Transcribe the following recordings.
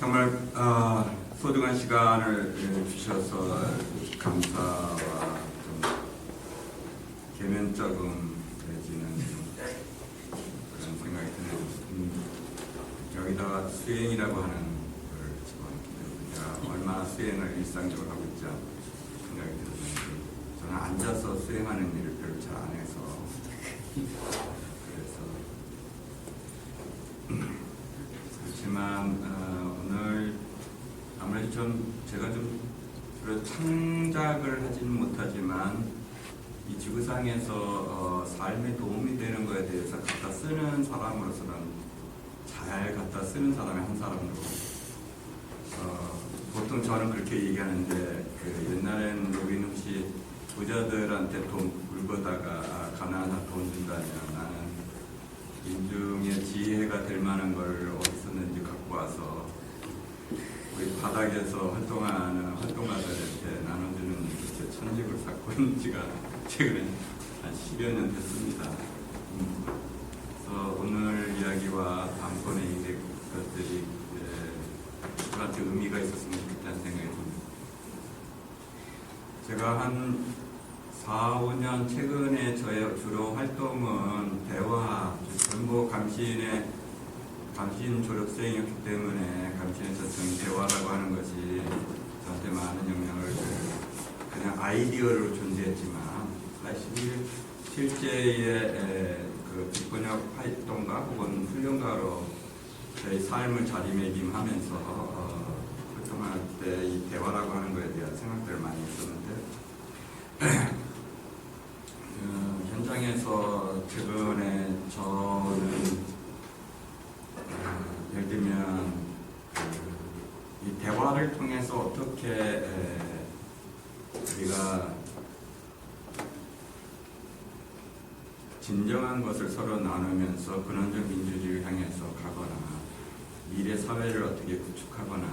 정말 소중한 시간을 주셔서 감사와 좀 계면적음해지는 그런 생각이 드네요. 여기다가 수행이라고 하는 걸 집어넣기 때문에 얼마나 수행을 일상적으로 하고 있지 생각이 들었는데, 저는 앉아서 수행하는 일을 별로 잘 안 해서 그렇지만 오늘 아무래도 제가 좀 창작을 하지는 못하지만 이 지구상에서 삶에 도움이 되는 것에 대해서 갖다 쓰는 사람으로서는 잘 갖다 쓰는 사람의 한 사람으로 보통 저는 그렇게 얘기하는데, 옛날엔 로빈 훗이 부자들한테 돈 물거다가 가난한 돈 준다면 나는 인중의 지혜가 될 만한 걸 어디 썼는지 갖고 와서 우리 바닥에서 활동하는 활동가들한테 나눠주는 천직을 쌓고 있는 지가 최근에 한 10여 년 됐습니다. 그래서 오늘 이야기와 다음번에 이 것들이 저한테 의미가 있었으면 좋겠다는 생각이 듭니다. 제가 한 4, 5년 최근에 저의 주로 활동은 대화, 전부 감신 졸업생이었기 때문에 감신에서 전 대화라고 하는 것이 저한테 많은 영향을 그냥 아이디어로 존재했지만 사실 실제의 그 비번역 활동가 혹은 훈련가로 저희 삶을 자리매김하면서 활동할 때 이 대화라고 하는 것에 대한 생각들을 많이 했었는데 현장에서 최근에 저는 예를 들면 이 대화를 통해서 어떻게 우리가 진정한 것을 서로 나누면서 근원적 민주주의를 향해서 가거나 미래 사회를 어떻게 구축하거나,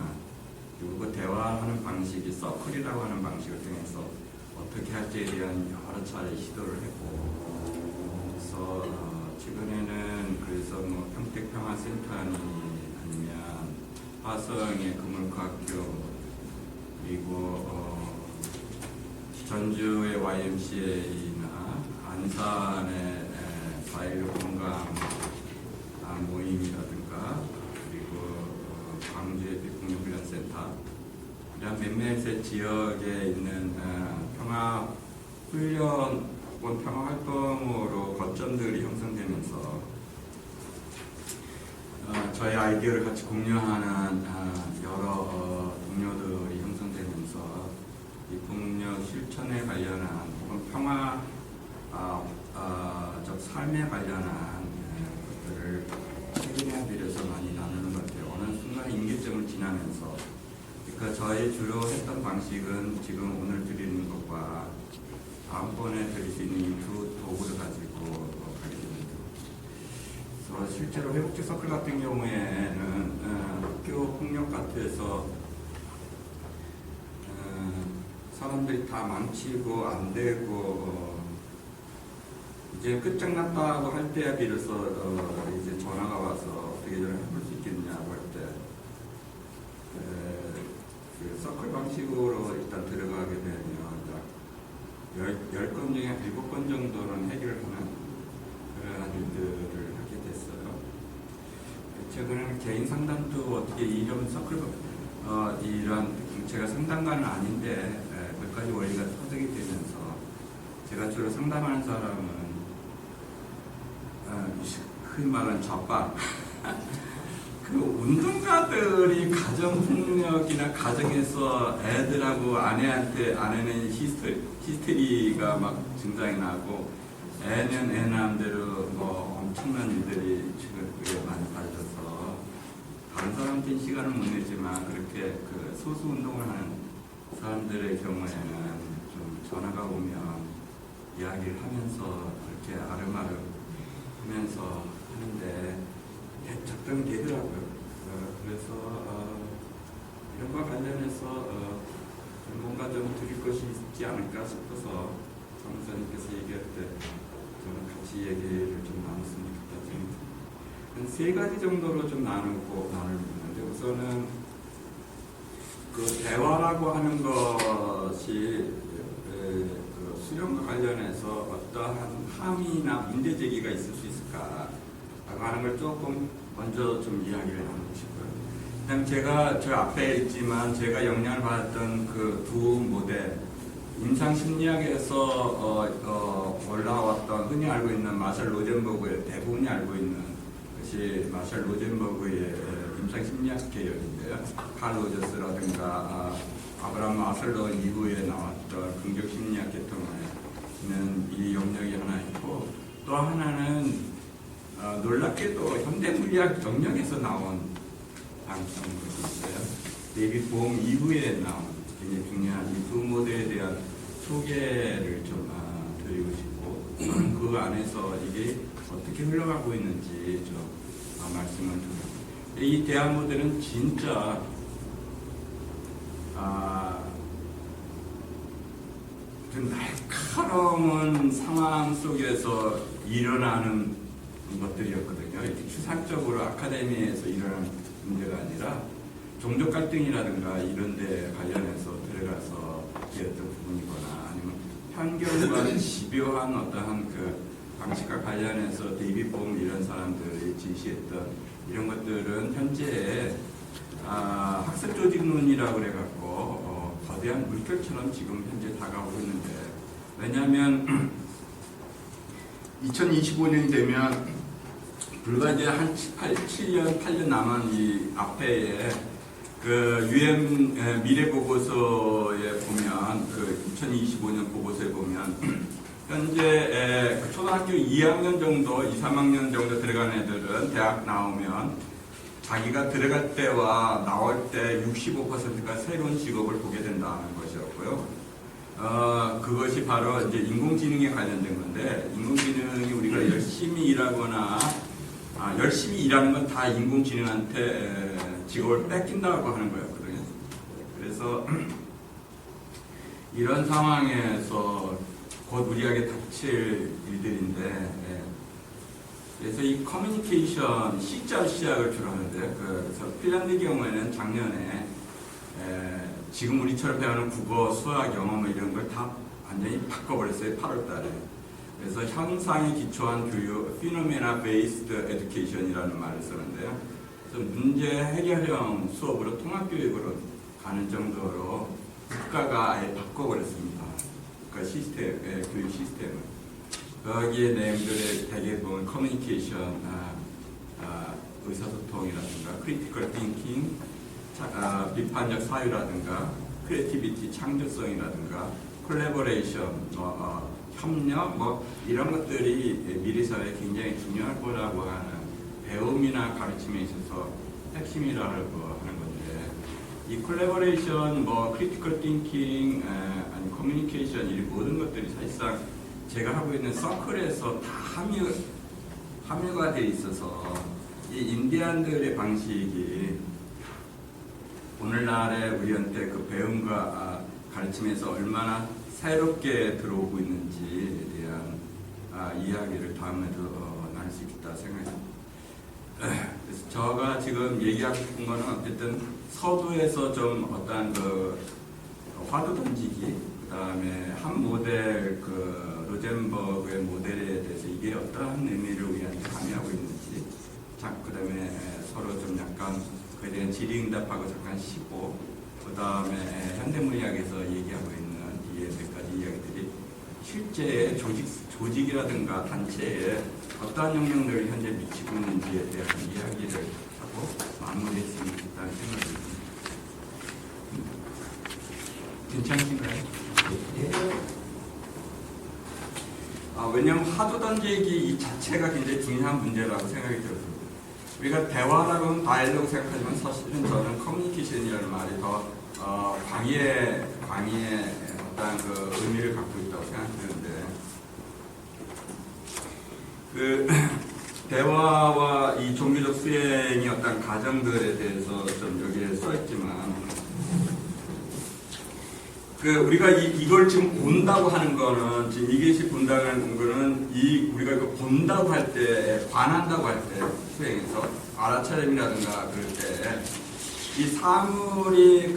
그리고 그 대화하는 방식이 서클이라고 하는 방식을 통해서 어떻게 할지에 대한 여러 차례 시도를 했고, 그래서 최근에는 뭐 평택평화센터니 아니면 화성의 금물과학교, 그리고 전주의 YMCA나 안산의 4.16 공감 모임이라든가, 그리고 광주의 비폭력훈련센터, 이런 몇몇의 지역에 있는 평화 훈련 혹은 평화 활동으로 거점들이 형성되면서 저희 아이디어를 같이 공유하는 여러 동료들이 형성되면서 이 폭력 실천에 관련한 혹은 평화적 삶에 관련한 것들을 책임에 비려서 많이 나누는 것 같아요. 어느 순간 임기점을 지나면서, 그러니까 저희 주로 했던 방식은 지금 오늘 드리는 것과 다음번에 드릴 수 있는 이 두 도구를 가지고 가게 됩니다. 그래서 실제로 회복지 서클 같은 경우에는 학교 폭력과트에서 사람들이 다 망치고 안 되고 이제 끝장났다고 할 때에 비로소 이제 전화가 와서 어떻게 좀 해볼 수 있겠냐고 할 때 그 서클 방식으로 일단 들어가게 되면 10건 중에 7건 정도는 해결하는 그런 일들을 하게 됐어요. 최근에는 개인 상담도 어떻게 이런 서클 이런 제가 상담가는 아닌데 몇 가지 원리가 터득이 되면서 제가 주로 상담하는 사람은 흔히 말하는 좌빨 그 운동가들이 가정폭력이나 가정에서 애들하고 아내는 히스테리가 막 증상이 나고 애는 애 나름대로 뭐 엄청난 일들이 최근에 많이 벌어져서 다른 사람한테는 시간을 못 내지만 그렇게 그 소수 운동을 하는 사람들의 경우에는 좀 전화가 오면 이야기를 하면서 그렇게 아름아름 하면서 하는데 작동이 되더라고요. 그래서 이런 거 관련해서 뭔가 좀 드릴 것이 있지 않을까 싶어서 사무장님께서 얘기할 때 저는 같이 얘기를 좀 나눴으면 좋겠다 생각합니다. 한 3가지 정도로 좀 나눌 수 있는데, 우선은 그 대화라고 하는 것이 그 수령과 관련해서 어떠한 함의나 문제 제기가 있을 수 있을까라고 하는 걸 조금 먼저 좀 이야기를 나누고 싶어요. 그다음 제가 저 앞에 있지만 제가 영향을 받았던 그 두 모델 임상 심리학에서 올라왔던 흔히 알고 있는 마셜 로젠버그의 대부분이 알고 있는 것이 마셜 로젠버그의 임상 심리학 계열인데요. 칼 로저스라든가 아브라함 마슬로 이후에 나왔던 긍정 심리학 계통에는 이 영역이 하나 있고, 또 하나는 놀랍게도 현대 물리학 영역에서 나온 방식인 것이 있어요. 데이비드 봄 이후에 나온 굉장히 중요한 이 두 모델에 대한 소개를 좀 드리고 싶고, 저는 그 안에서 이게 어떻게 흘러가고 있는지 좀 말씀을 드립니다. 이 대안 모델은 진짜 좀 날카로운 상황 속에서 일어나는 것들이었거든요. 이렇게 추상적으로 아카데미에서 일어나는 문제가 아니라 종족 갈등이라든가 이런 데 관련해서 들어가서 얘기했던 부분이거나, 아니면 편견과 집요한 어떠한 그 방식과 관련해서 데이비드 봄 이런 사람들이 제시했던 이런 것들은 현재 학습 조직론이라고 그래갖고 거대한 물결처럼 지금 현재 다가오고 있는데, 왜냐하면 2025년이 되면 불과 이제 한 7년, 8년 남은 이 앞에 그 UN 미래 보고서에 보면, 그 2025년 보고서에 보면 현재 초등학교 2학년 정도, 2, 3학년 정도 들어간 애들은 대학 나오면 자기가 들어갈 때와 나올 때 65%가 새로운 직업을 보게 된다는 것이었고요. 그것이 바로 이제 인공지능에 관련된 건데, 인공지능이 우리가 열심히 일하거나 열심히 일하는 건 다 인공지능한테 직업을 뺏긴다고 하는 거였거든요. 그래서 이런 상황에서 곧 우리에게 닥칠 일들인데, 그래서 이 커뮤니케이션 C자 시작을 주로 하는데, 그래서 핀란드 경우에는 작년에 지금 우리처럼 배우는 국어, 수학, 영어 뭐 이런 걸 다 완전히 바꿔버렸어요. 8월 달에. 그래서 현상에 기초한 교육, Phenomena Based Education이라는 말을 쓰는데요. 그래서 문제 해결형 수업으로 통합교육으로 가는 정도로 국가가 아예 바꿔버렸습니다. 그 시스템, 교육 시스템을. 거기에 내용들의 대개 보면 커뮤니케이션, 의사소통이라든가, 크리티컬 띵킹, 비판적 사유라든가, 크리에이티비티, 창조성이라든가, 콜래보레이션, 협력, 뭐 이런 것들이 미래 사회에 굉장히 중요할 거라고 하는 배움이나 가르침에 있어서 핵심이라고 하는 건데, 이 콜래보레이션, 뭐 크리티컬 띵킹, 아니 커뮤니케이션, 이 모든 것들이 사실상 제가 하고 있는 서클에서 다 함유가 돼 있어서, 이 인디안들의 방식이 오늘날의 우리한테 그 배움과 가르침에서 얼마나 새롭게 들어오고 있는지에 대한 이야기를 다음에도 나눌 수 있겠다 생각합니다. 그래서 제가 지금 얘기하고 싶은 거는 어쨌든 서두에서 좀 어떠한 그 화두 던지기, 그 다음에 한 모델, 그 로젠버그의 모델에 대해서 이게 어떠한 의미를 우리한테 가미하고 있는지, 그 다음에 서로 좀 약간 그에 대한 질의응답하고 잠깐 쉬고, 그 다음에 현대물리학에서 얘기하고 있는 이 몇 가지 이야기들이 실제 조직이라든가 단체에 어떠한 영향력을 현재 미치고 있는지에 대한 이야기를 하고 마무리했으면 좋겠다는 생각이 듭니다. 괜찮으신가요? 네. 왜냐하면 화두 던지기 이 자체가 굉장히 중요한 문제라고 생각이 들어요. 우리가 대화라고 하면 다이얼로그 생각하지만 사실은 저는 커뮤니케이션이라는 말이 더 광의의 어떤 그 의미를 갖고 있다고 생각하는데, 그 대화와 이 종교적 수행의 어떤 과정들에 대해서 좀 여기에 써있지만, 그 우리가 이걸 지금 본다고 하는 거는, 지금 이것이 본다고 하는 거는 우리가 이거 본다고 할 때, 관한다고 할 때 수행에서 알아차림이라든가 그럴 때 이 사물이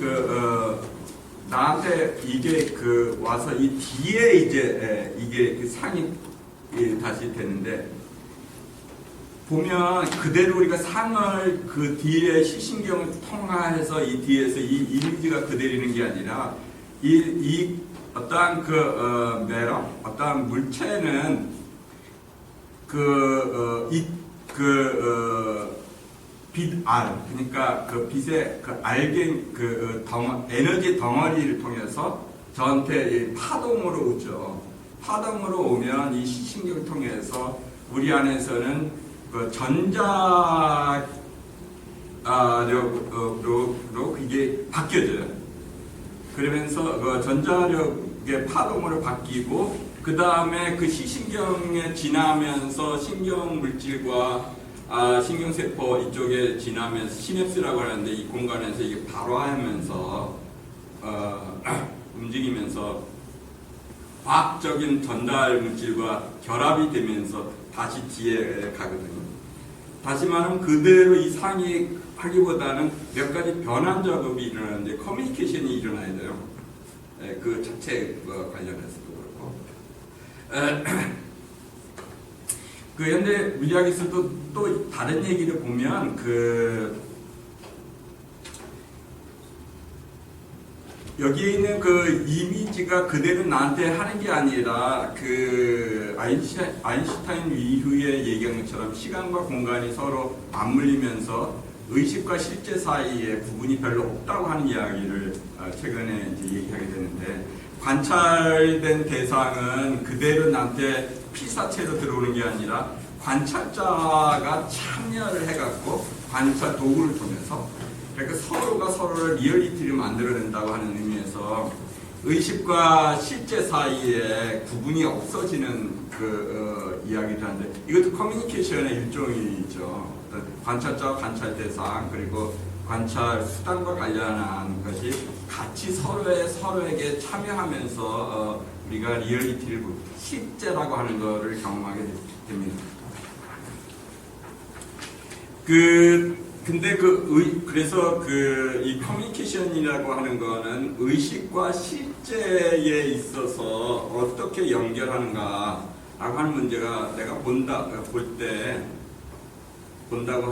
나한테 이게 와서 이 뒤에 이제 이게 그 상이 다시 되는데, 보면 그대로 우리가 상을 그 뒤에 시신경을 통과해서 이 뒤에서 이 이미지가 그대로 있는 게 아니라 이 어떠한 매력, 어떠한 물체는 빛알, 그러니까 그 빛의 그 알갱, 에너지 덩어리를 통해서 저한테 파동으로 오죠. 파동으로 오면 이 시신경을 통해서 우리 안에서는 그 전자력으로 이게 바뀌어져요. 그러면서 그 전자력의 파동으로 바뀌고, 그 다음에 그 시신경에 지나면서 신경 물질과 신경세포 이쪽에 지나면서 시냅스라고 하는데, 이 공간에서 이게 발화하면서 움직이면서 과학적인 전달 물질과 결합이 되면서 다시 뒤에 가거든요. 다시 말하면 그대로 이 상이 하기보다는 몇 가지 변환 작업이 일어나는데 커뮤니케이션이 일어나야 돼요. 그 자체 관련해서도 그렇고. 그 현대 물리학에서도 또 다른 얘기를 보면 여기에 있는 그 이미지가 그대로 나한테 하는 게 아니라 그 아인슈타인 이후에 얘기한 것처럼 시간과 공간이 서로 맞물리면서 의식과 실제 사이에 구분이 별로 없다고 하는 이야기를 최근에 이제 얘기하게 되는데, 관찰된 대상은 그대로 나한테 피사체로 들어오는 게 아니라 관찰자가 참여를 해갖고 관찰 도구를 통해서, 그러니까 서로가 서로를 리얼리티를 만들어낸다고 하는 의미에서 의식과 실제 사이에 구분이 없어지는 이야기를 하는데, 이것도 커뮤니케이션의 일종이죠. 관찰자와 관찰 대상, 그리고 관찰 수단과 관련한 것이 같이 서로에게 참여하면서 우리가 리얼리티를, 실제라고 하는 것을 경험하게 됩니다. 근데 그래서 이 커뮤니케이션이라고 하는 거는 의식과 실제에 있어서 어떻게 연결하는가라고 하는 문제가, 내가 본다고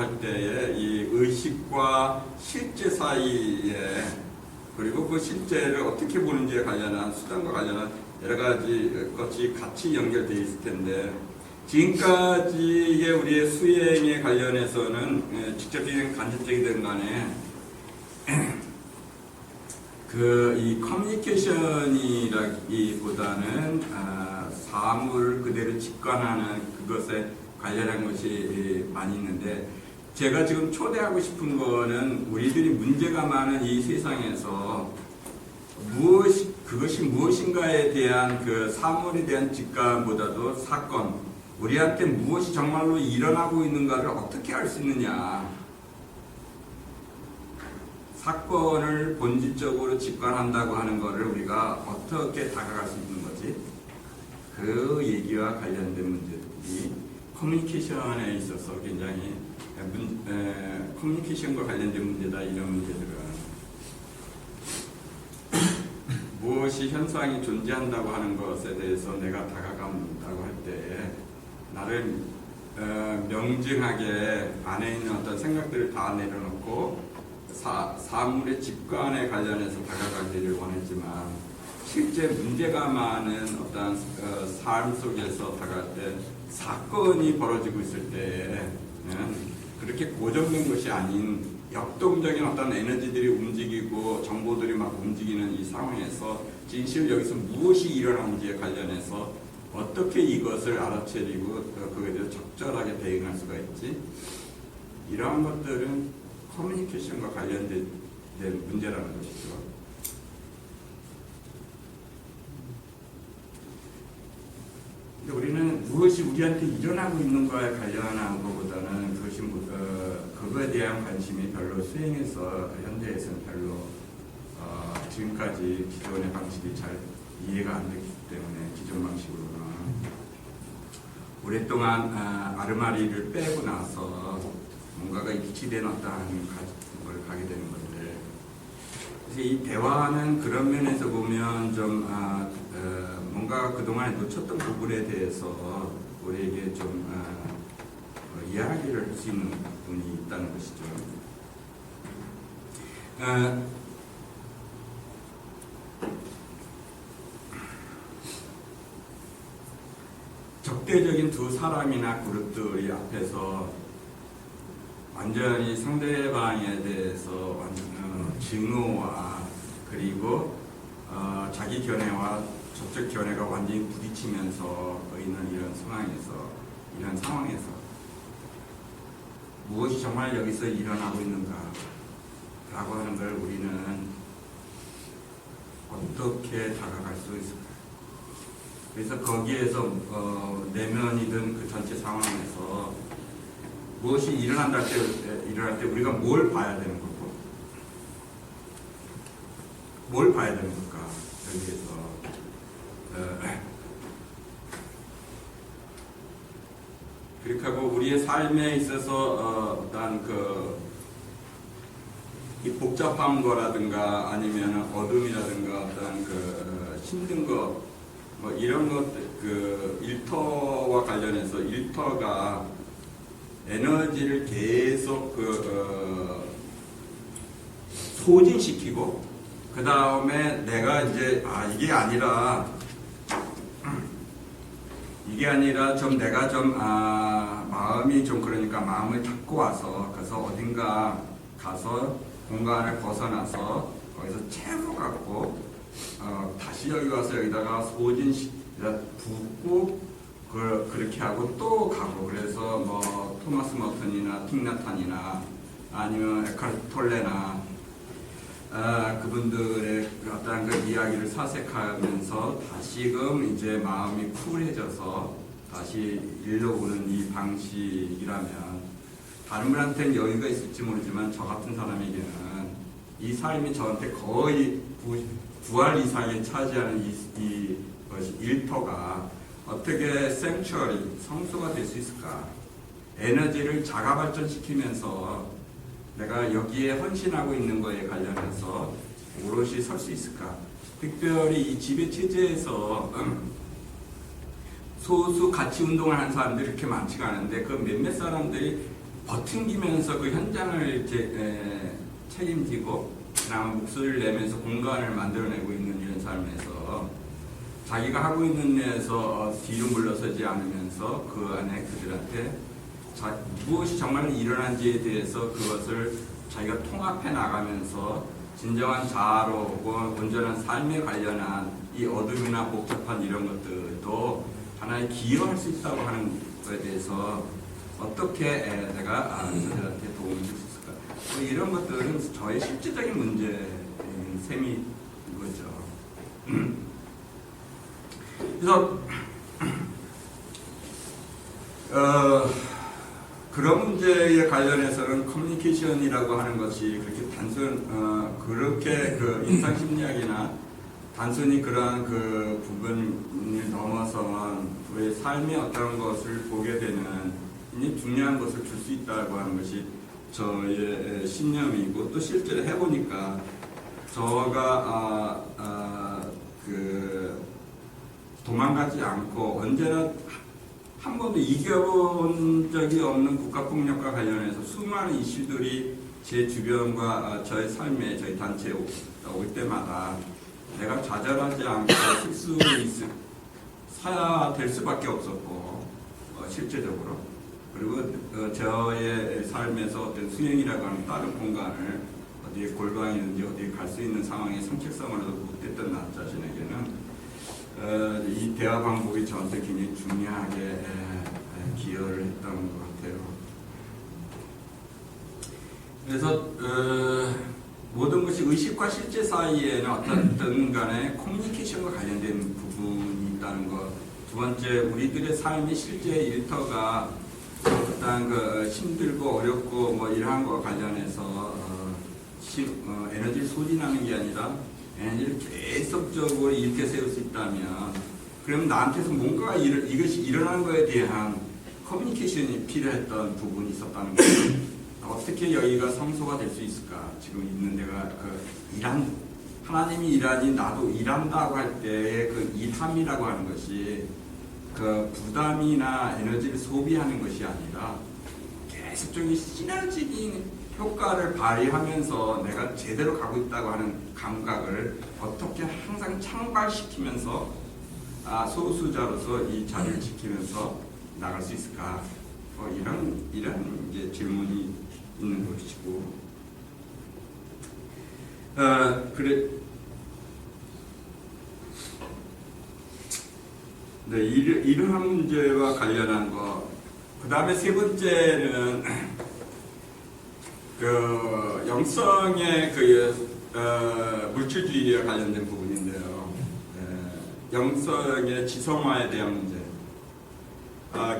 할 때에 이 의식과 실제 사이에, 그리고 그 실제를 어떻게 보는지에 관련한 수단과 관련한 여러 가지 것이 같이 연결되어 있을 텐데, 지금까지의 우리의 수행에 관련해서는 직접적인 간접적이든 간에 이 커뮤니케이션이라기보다는 사물을 그대로 직관하는 그것에 관련한 것이 많이 있는데, 제가 지금 초대하고 싶은 거는 우리들이 문제가 많은 이 세상에서 그것이 무엇인가에 대한 그 사물에 대한 직관보다도 사건, 우리한테 무엇이 정말로 일어나고 있는가를 어떻게 알 수 있느냐, 사건을 본질적으로 직관한다고 하는 것을 우리가 어떻게 다가갈 수 있는 거지, 그 얘기와 관련된 문제들이 커뮤니케이션에 있어서 굉장히 커뮤니케이션과 관련된 문제다. 이런 문제들은 무엇이 현상이 존재한다고 하는 것에 대해서 내가 다가간다고 할 때 나를 명징하게 안에 있는 어떤 생각들을 다 내려놓고 사물의 직관에 관련해서 다가가기를 원했지만, 실제 문제가 많은 어떤 삶 속에서 다가갈 때, 사건이 벌어지고 있을 때에는 그렇게 고정된 것이 아닌 역동적인 어떤 에너지들이 움직이고 정보들이 막 움직이는 이 상황에서 진실 여기서 무엇이 일어나는지에 관련해서 어떻게 이것을 알아채리고 그에 대해서 적절하게 대응할 수가 있지, 이러한 것들은 커뮤니케이션과 관련된 문제라는 것이죠. 우리는 무엇이 우리한테 일어나고 있는 거에 관련한 것보다는 그거에 대한 관심이 별로 수행에서 현대에서는 별로 지금까지 기존의 방식이 잘 이해가 안 됐기 때문에, 기존 방식으로는 오랫동안 아르마리를 빼고 나서 뭔가가 일치된 어떠한 걸 가게 되는 건데, 그래서 이 대화는 그런 면에서 보면 좀 뭔가 그동안에 놓쳤던 부분에 대해서 우리에게 좀 이야기를 할 수 있는 부분이 있다는 것이죠. 적대적인 두 사람이나 그룹들이 앞에서 완전히 상대방에 대해서 증오와 그리고 자기 견해와 저쪽 견해가 완전히 부딪히면서 있는 이런 상황에서 무엇이 정말 여기서 일어나고 있는가 라고 하는 걸 우리는 어떻게 다가갈 수 있을까? 그래서 거기에서 내면이든 그 전체 상황에서 무엇이 일어날 때 우리가 뭘 봐야 되는 거고, 뭘 봐야 되는 걸까? 여기에서 그렇게 하고 우리의 삶에 있어서 어떤 이 복잡한 거라든가 아니면 어둠이라든가 어떤 힘든 거 뭐 이런 것들 일터와 관련해서 일터가 에너지를 계속 소진시키고 그 다음에 내가 이제 이게 아니라 좀 내가 좀 마음이 좀 그러니까 마음을 닫고 와서 그래서 어딘가 가서 공간을 벗어나서 거기서 채워갖고 다시 여기 와서 여기다가 붓고 그렇게 하고 또 가고 그래서 뭐 토마스 머튼이나 틱나탄이나 아니면 에카르트 톨레나 그분들의 어떤 그 이야기를 사색하면서 다시금 이제 마음이 쿨해져서 다시 일러보는 이 방식이라면 다른 분한테는 여유가 있을지 모르지만 저 같은 사람에게는 이 삶이 저한테 거의 부활 이상에 차지하는 이것이 일터가 어떻게 생츄어리, 성소가 될 수 있을까? 에너지를 자가 발전시키면서 내가 여기에 헌신하고 있는 거에 관련해서 오롯이 설 수 있을까? 특별히 이 지배 체제에서 소수 가치 운동을 하는 사람들이 그렇게 많지가 않은데 그 몇몇 사람들이 버팅기면서 그 현장을 책임지고 그다음 목소리를 내면서 공간을 만들어내고 있는 이런 삶에서 자기가 하고 있는 데에서 뒤로 물러서지 않으면서 그 안에 그들한테 무엇이 정말 일어난지에 대해서 그것을 자기가 통합해 나가면서 진정한 자아로 혹은 온전한 삶에 관련한 이 어둠이나 복잡한 이런 것들도 하나의 기여할 수 있다고 하는 것에 대해서 어떻게 내가 저들한테 도움을 줄 수 있을까? 이런 것들은 저의 실질적인 문제인 셈인 거죠. 그래서 그런 문제에 관련해서는 커뮤니케이션이라고 하는 것이 그렇게 인상심리학이나 단순히 그러한 부분을 넘어선 우리의 삶의 어떤 것을 보게 되는 중요한 것을 줄 수 있다고 하는 것이 저의 신념이고 또 실제로 해보니까 저가 도망가지 않고 언제나 한 번도 이겨본 적이 없는 국가폭력과 관련해서 수많은 이슈들이 제 주변과 저의 삶에 저희 단체에 올 때마다 내가 좌절하지 않고 사야 될 수밖에 없었고 실제적으로 그리고 저의 삶에서 어떤 수행이라고 하는 다른 공간을 어디에 골방이든지 어디에 갈 수 있는 상황에 성책성으로도 못했던 나 자신에게는 이 대화 방법이 저한테 굉장히 중요하게 기여를 했던 것 같아요. 그래서 모든 것이 의식과 실제 사이에는 어떤 간에 커뮤니케이션과 관련된 부분이 있다는 것. 두 번째, 우리들의 삶의 실제 일터가 어떤 힘들고 어렵고 뭐 이러한 것과 관련해서 에너지를 소진하는 게 아니라 에너지를 계속적으로 일으켜 세울 수 있다면 그럼 나한테서 뭔가 이것이 일어나는 것에 대한 커뮤니케이션이 필요했던 부분이 있었다는 거죠. 어떻게 여기가 성소가 될 수 있을까? 지금 있는 데가 하나님이 일하니 나도 일한다고 할 때의 그 일함이라고 하는 것이 그 부담이나 에너지를 소비하는 것이 아니라 계속적인 시너지적인 효과를 발휘하면서 내가 제대로 가고 있다고 하는 감각을 어떻게 항상 창발시키면서 소수자로서 이 자리를 지키면서 나갈 수 있을까? 이런 이제 질문이 있는 것이고, 그래. 네, 이러한 문제와 관련한 거. 그 다음에 세 번째는 그 영성의 물질주의와 관련된 부분인데요. 영성의 지성화에 대한 문제.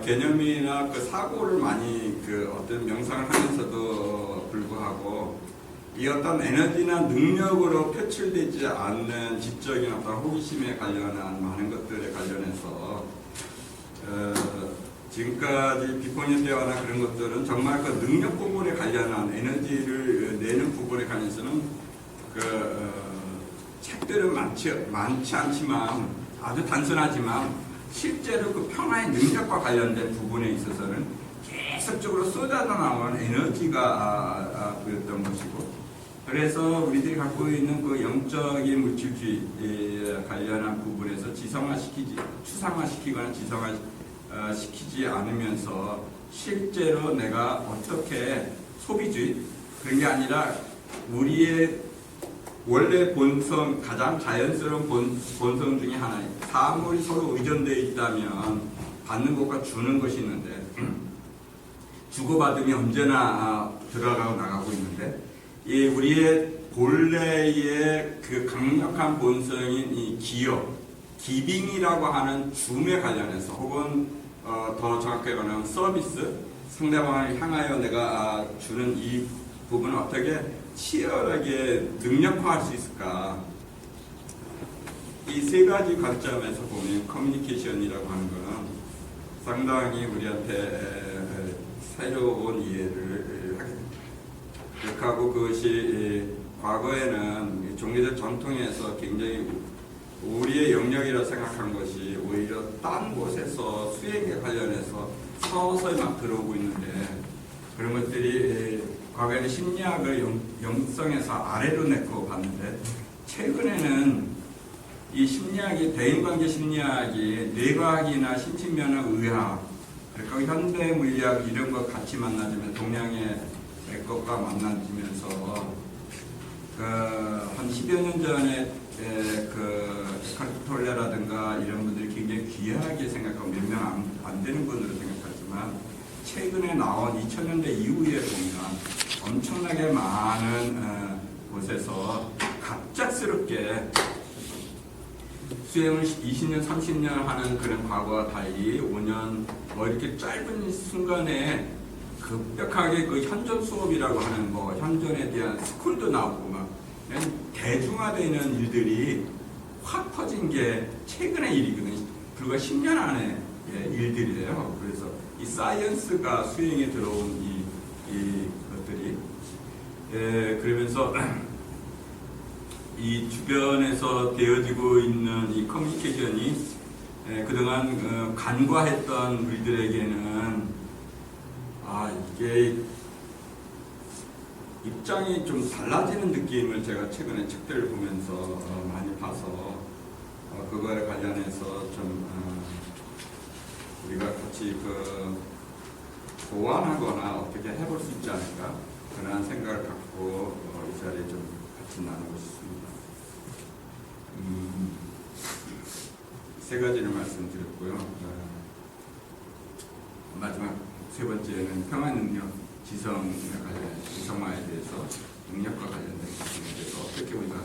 개념이나 그 사고를 많이 어떤 명상을 하면서도 불구하고 이 어떤 에너지나 능력으로 표출되지 않는 지적인 어떤 호기심에 관련한 많은 것들에 관련해서 지금까지 비포니 대화나 그런 것들은 정말 그 능력 부분에 관련한 에너지를 내는 부분에 관해서는 책들은 많지 않지만 아주 단순하지만 실제로 그 평화의 능력과 관련된 부분에 있어서는 계속적으로 쏟아져 나오는 에너지가 그랬던 것이고, 그래서 우리들이 갖고 있는 그 영적인 물질주의에 관련한 부분에서 추상화시키거나 지성화시키지 않으면서 실제로 내가 어떻게 소비주의 그런 게 아니라 우리의 원래 본성, 가장 자연스러운 본성 중에 하나예요. 사물이 서로 의존되어 있다면 받는 것과 주는 것이 있는데 주고받음이 언제나 들어가고 나가고 있는데 이 우리의 본래의 그 강력한 본성인 이 기빙이라고 하는 줌에 관련해서 혹은 더 정확하게 말하면 서비스, 상대방을 향하여 내가 주는 이 부분을 어떻게 치열하게 능력화할 수 있을까? 이 세 가지 관점에서 보면 커뮤니케이션이라고 하는 것은 상당히 우리한테 새로운 이해를 하게 됩니다. 그렇고 그것이 과거에는 종교적 전통에서 굉장히 우리의 영역이라 생각한 것이 오히려 딴 곳에서 수행에 관련해서 서서히 막 들어오고 있는데 그런 것들이 과거에는 심리학을 영성에서 아래로 내고 봤는데 최근에는 이 심리학이 대인관계 심리학이 뇌과학이나 심신면허 의학 그러니까 현대 물리학 이런 것 같이 만나지면 동양의 것과 만나지면서 한 10여 년 전에 에카르트 톨레라든가 이런 분들이 굉장히 귀하게 생각하고 몇 명 안 되는 분으로 생각하지만 최근에 나온 2000년대 이후에 보면 엄청나게 많은 곳에서 갑작스럽게 수행을 20년, 30년 하는 그런 과거와 달리 5년 이렇게 짧은 순간에 급격하게 그 현존 수업이라고 하는 현존에 대한 스쿨도 나오고 막 대중화되는 일들이 확 터진 게 최근의 일이거든요. 불과 10년 안에 일들이에요. 그래서 이 사이언스가 수행에 들어온 이 것들이 그러면서 이 주변에서 되어지고 있는 이 커뮤니케이션이 그동안 간과했던 우리들에게는 이게 입장이 좀 달라지는 느낌을 제가 최근에 책들을 보면서 많이 봐서 그거에 관련해서 좀 우리가 같이 보완하거나 어떻게 해볼 수 있지 않을까 그런 생각을 갖고 이 자리에 좀 같이 나누고 싶습니다. 세 가지를 말씀드렸고요. 마지막 세 번째는 평화 능력, 지성화에 대해서 능력과 관련된 부분에 대해서 어떻게 우리가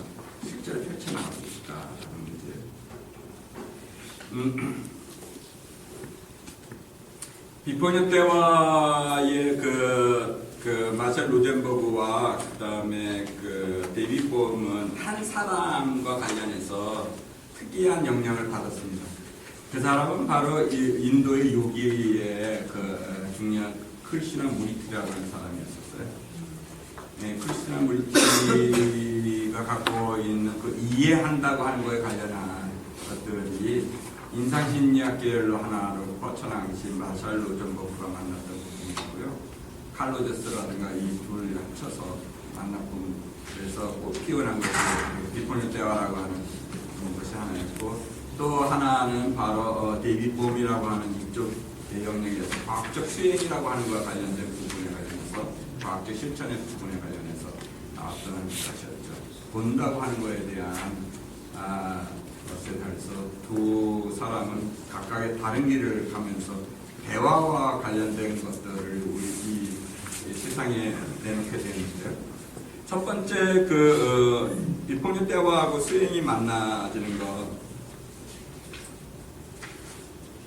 실제로 펼쳐나갈 수 있을까라는 문제. 비포니 때와의 마셜 로젠버그와 그다음에 데이비드 봄은 한 사람과 관련해서 특이한 영향을 받았습니다. 그 사람은 바로 인도의 요기의 중요한 크리스티나 무리티라고 하는 사람이었었어요. 네, 크리스티나 무리티가 갖고 있는 그 이해한다고 하는 거에 관련한 것들이 인상심리학 계열로 하나로 뻗쳐나가신 마샬 로전버프가 만났던 부분이고요. 칼로제스라든가 이 둘을 합쳐서 만났고, 그래서 꼭 피어난 것이 비포뉴 대화라고 하는 것이 하나였고, 또 하나는 바로 데이빗 봄이라고 하는 이쪽 영역에서 과학적 수행이라고 하는 것과 관련된 부분에 관련해서, 과학적 실천의 부분에 관련해서 나왔던 것이었죠. 본다고 하는 것에 대한 것에 대해서 두 사람은 각각의 다른 길을 가면서 대화와 관련된 것들을 우리 이 세상에 내놓게 되는데요. 첫 번째 비포뉴 대화하고 수행이 만나지는 것.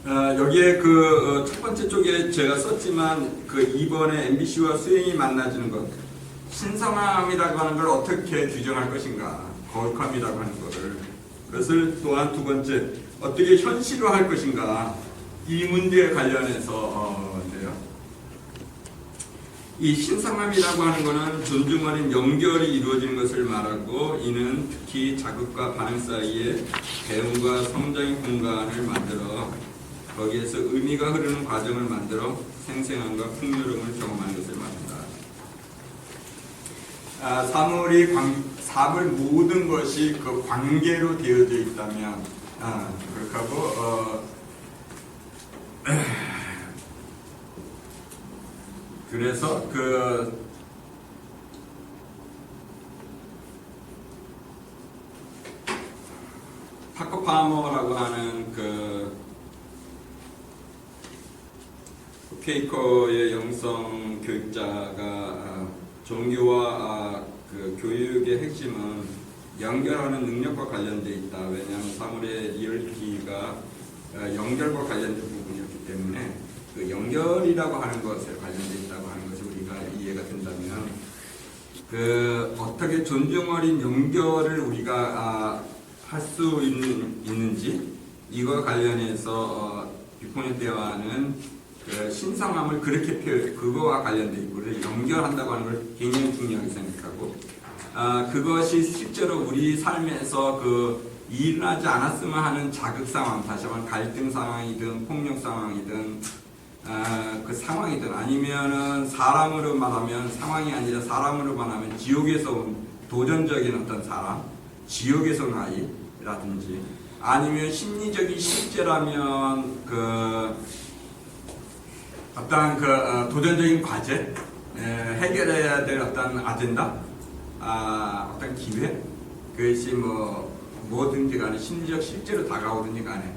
여기에 첫 번째 쪽에 제가 썼지만 2번에 MBC와 수행이 만나지는 것. 신성함이라고 하는 걸 어떻게 규정할 것인가. 거룩함이라고 하는 것을. 그것을 또한 두 번째, 어떻게 현실화할 것인가. 이 문제에 관련해서 이 신성함이라고 하는 것은 존중 어린 연결이 이루어지는 것을 말하고, 이는 특히 자극과 반응 사이에 배움과 성장의 공간을 만들어 거기에서 의미가 흐르는 과정을 만들어 생생함과 풍요로움을 경험하는 것을 말한다. 사물 모든 것이 그 관계로 되어져 있다면, 그렇게 하고 그래서 파커 파머라고 하는 퀘이커의 영성 교육자가 종교와 교육의 핵심은 연결하는 능력과 관련되어 있다. 왜냐하면 사물의 리얼리티가 연결과 관련된 부분이었기 때문에 그 연결이라고 하는 것에 관련되어 있다고 하는 것이 우리가 이해가 된다면, 어떻게 존중 어린 연결을 우리가 할 수 있는지, 이거 관련해서 비포뉴 대화는 신성함을 그렇게 그거와 관련되어 있고, 연결한다고 하는 걸 굉장히 중요하게 생각하고, 그것이 실제로 우리 삶에서 일어나지 않았으면 하는 자극 상황, 다시 한번 갈등 상황이든 폭력 상황이든 그 상황이든, 아니면은 사람으로 말하면 상황이 아니라 사람으로 말하면 지옥에서 온 도전적인 어떤 사람, 지옥에서 온 아이라든지, 아니면 심리적인 실제라면 어떤 도전적인 과제, 해결해야 될 어떤 아젠다, 어떤 기회, 그것이 뭐든지 간에 심리적 실제로 다가오든지 간에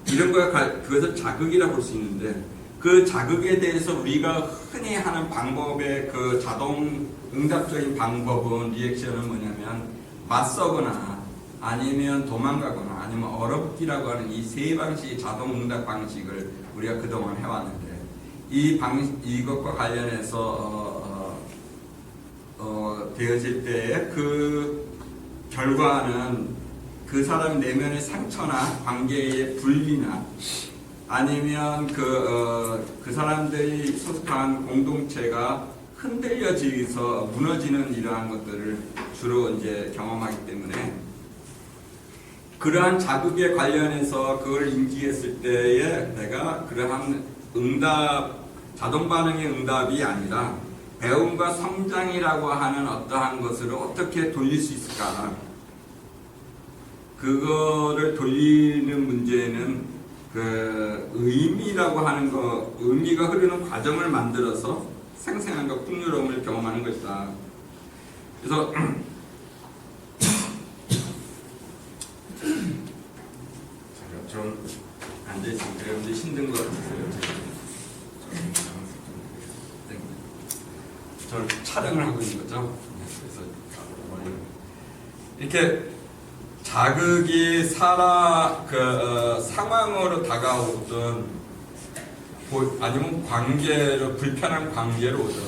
이런 그것을 자극이라 볼 수 있는데, 그 자극에 대해서 우리가 흔히 하는 방법의 자동 응답적인 방법은, 리액션은 뭐냐면 맞서거나 아니면 도망가거나 아니면 얼어붙기라고 하는 이 세 방식의 자동 응답 방식을 우리가 그동안 해왔는데, 이것과 관련해서 되어질 때의 그 결과는 그 사람 내면의 상처나 관계의 분리나, 아니면 그 사람들이 소속한 공동체가 흔들려지면서 무너지는 이러한 것들을 주로 이제 경험하기 때문에, 그러한 자극에 관련해서 그걸 인지했을 때에 내가 그러한 자동 반응의 응답이 아니라 배움과 성장이라고 하는 어떠한 것을 어떻게 돌릴 수 있을까? 그거를 돌리는 문제는 의미라고 하는 의미가 흐르는 과정을 만들어서 생생함과 풍요로움을 경험하는 것이다. 그래서 좀 앉아있으니까 여러분들 힘든 것 같아요. 저는 촬영을 하고 있는 거죠. 그래서 이렇게 자극이 상황으로 다가오든, 아니면 불편한 관계로 오든,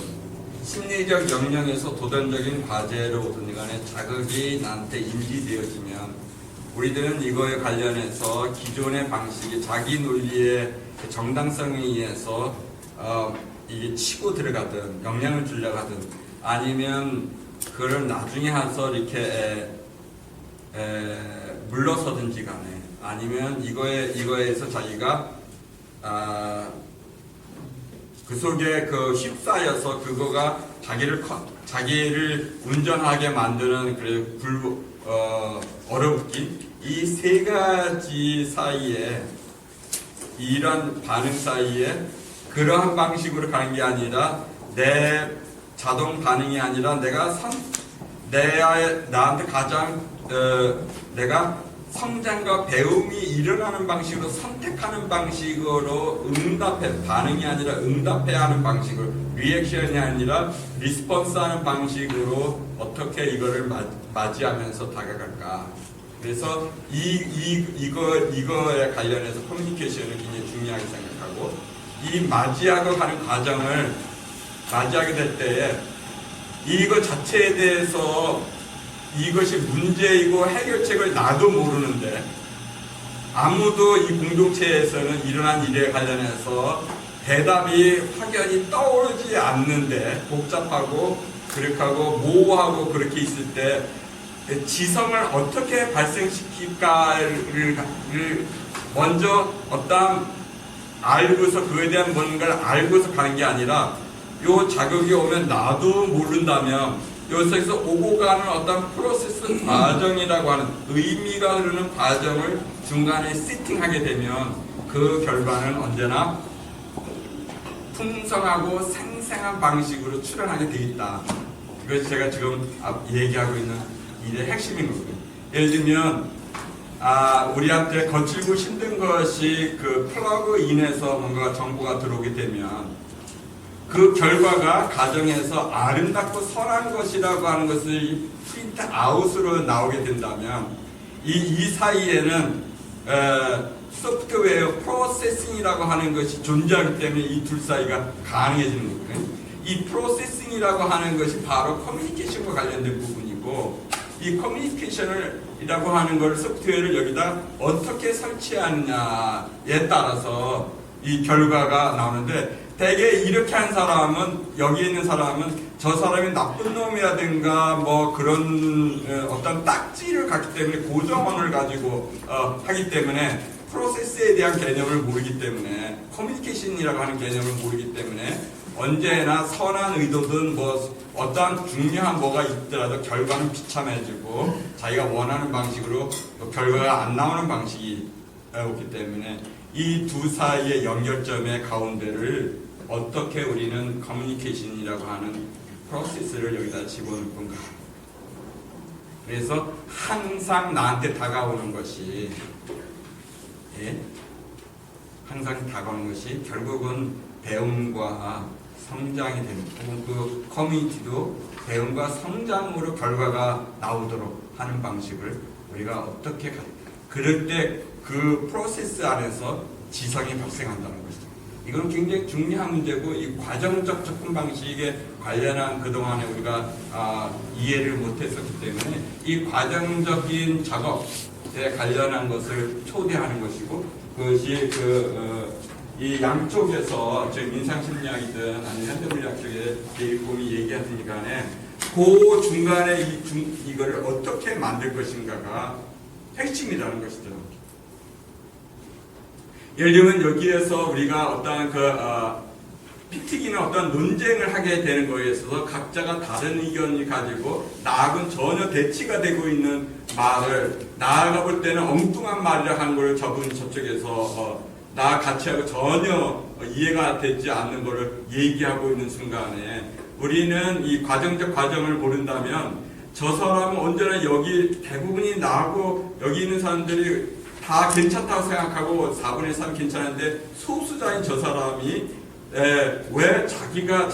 심리적 영역에서 도전적인 과제로 오든 간에 자극이 나한테 인지되어지면, 우리들은 이거에 관련해서 기존의 방식이 자기 논리의 정당성에 의해서 이게 치고 들어가든 영향을 주려고 하든 아니면 그걸 나중에 와서 이렇게 물러서든지 간에 아니면 이거에서 자기가 그 속에 그 휩싸여서 그거가 자기를 운전하게 만드는 그래 어렵기 이 세 가지 사이에 이런 반응 사이에 그러한 방식으로 가는 게 아니라 내 자동 반응이 아니라 나한테 가장 내가 성장과 배움이 일어나는 방식으로 선택하는 방식으로 반응이 아니라 응답해야 하는 방식으로 리액션이 아니라 리스폰스 하는 방식으로 어떻게 이거를 맞이하면서 다가갈까. 그래서 이거에 관련해서 커뮤니케이션을 굉장히 중요하게 생각하고 이 맞이하고 가는 과정을 맞이하게 될 때에 이거 자체에 대해서 이것이 문제이고 해결책을 나도 모르는데 아무도 이 공동체에서는 일어난 일에 관련해서 대답이 확연히 떠오르지 않는데 복잡하고 그렇고 모호하고 그렇게 있을 때 지성을 어떻게 발생시킬까를 먼저 알고서 그에 대한 뭔가를 알고서 가는 게 아니라 요 자극이 오면 나도 모른다면 여기서 오고 가는 어떤 프로세스 과정이라고 하는 의미가 흐르는 과정을 중간에 세팅하게 되면 그 결과는 언제나 풍성하고 생생한 방식으로 출현하게 되어 있다. 이것이 제가 지금 얘기하고 있는 일의 핵심인 거거든요. 예를 들면 우리한테 거칠고 힘든 것이 그 플러그인에서 뭔가 정보가 들어오게 되면 그 결과가 가정에서 아름답고 선한 것이라고 하는 것을 프린트 아웃으로 나오게 된다면 이 사이에는 소프트웨어 프로세싱이라고 하는 것이 존재하기 때문에 이 둘 사이가 가능해지는 거거든요. 이 프로세싱이라고 하는 것이 바로 커뮤니케이션과 관련된 부분이고 이 커뮤니케이션이라고 하는 걸 소프트웨어를 여기다 어떻게 설치하느냐에 따라서 이 결과가 나오는데 대개 이렇게 한 사람은 여기 있는 사람은 저 사람이 나쁜 놈이라든가 뭐 그런 어떤 딱지를 갖기 때문에 고정언을 가지고 하기 때문에 프로세스에 대한 개념을 모르기 때문에 커뮤니케이션이라고 하는 개념을 모르기 때문에 언제나 선한 의도든 뭐 어떠한 중요한 뭐가 있더라도 결과는 비참해지고 자기가 원하는 방식으로 결과가 안 나오는 방식이 오기 때문에 이 두 사이의 연결점의 가운데를 어떻게 우리는 커뮤니케이션이라고 하는 프로세스를 여기다 집어넣을 건가. 그래서 항상 나한테 다가오는 것이 항상 다가오는 것이 결국은 배움과 성장이 되는 혹은 그 커뮤니티도 배움과 성장으로 결과가 나오도록 하는 방식을 우리가 어떻게 그럴 때 그 프로세스 안에서 지성이 발생한다는 것이죠. 이건 굉장히 중요한 문제고 이 과정적 접근 방식에 관련한 그동안에 우리가 이해를 못했었기 때문에 이 과정적인 작업에 관련한 것을 초대하는 것이고 그것이 이 양쪽에서 즉 인상심리학이든 아니면 현대물리학 쪽에 제일곰이 얘기하든 간에 그 중간에 이거를 어떻게 만들 것인가가 핵심이라는 것이죠. 예를 들면 여기에서 우리가 어떤 피튀기는 어떤 논쟁을 하게 되는 거에 있어서 각자가 다른 의견을 가지고 나하고는 전혀 대치가 되고 있는 말을 나아가 볼 때는 엉뚱한 말이라 하는 걸 저쪽에서 나 같이 하고 전혀 이해가 되지 않는 것을 얘기하고 있는 순간에 우리는 이 과정적 과정을 모른다면 저 사람은 언제나 여기 대부분이 나하고 여기 있는 사람들이 다 괜찮다고 생각하고 4분의 3 괜찮은데 소수자인 저 사람이 왜 자기가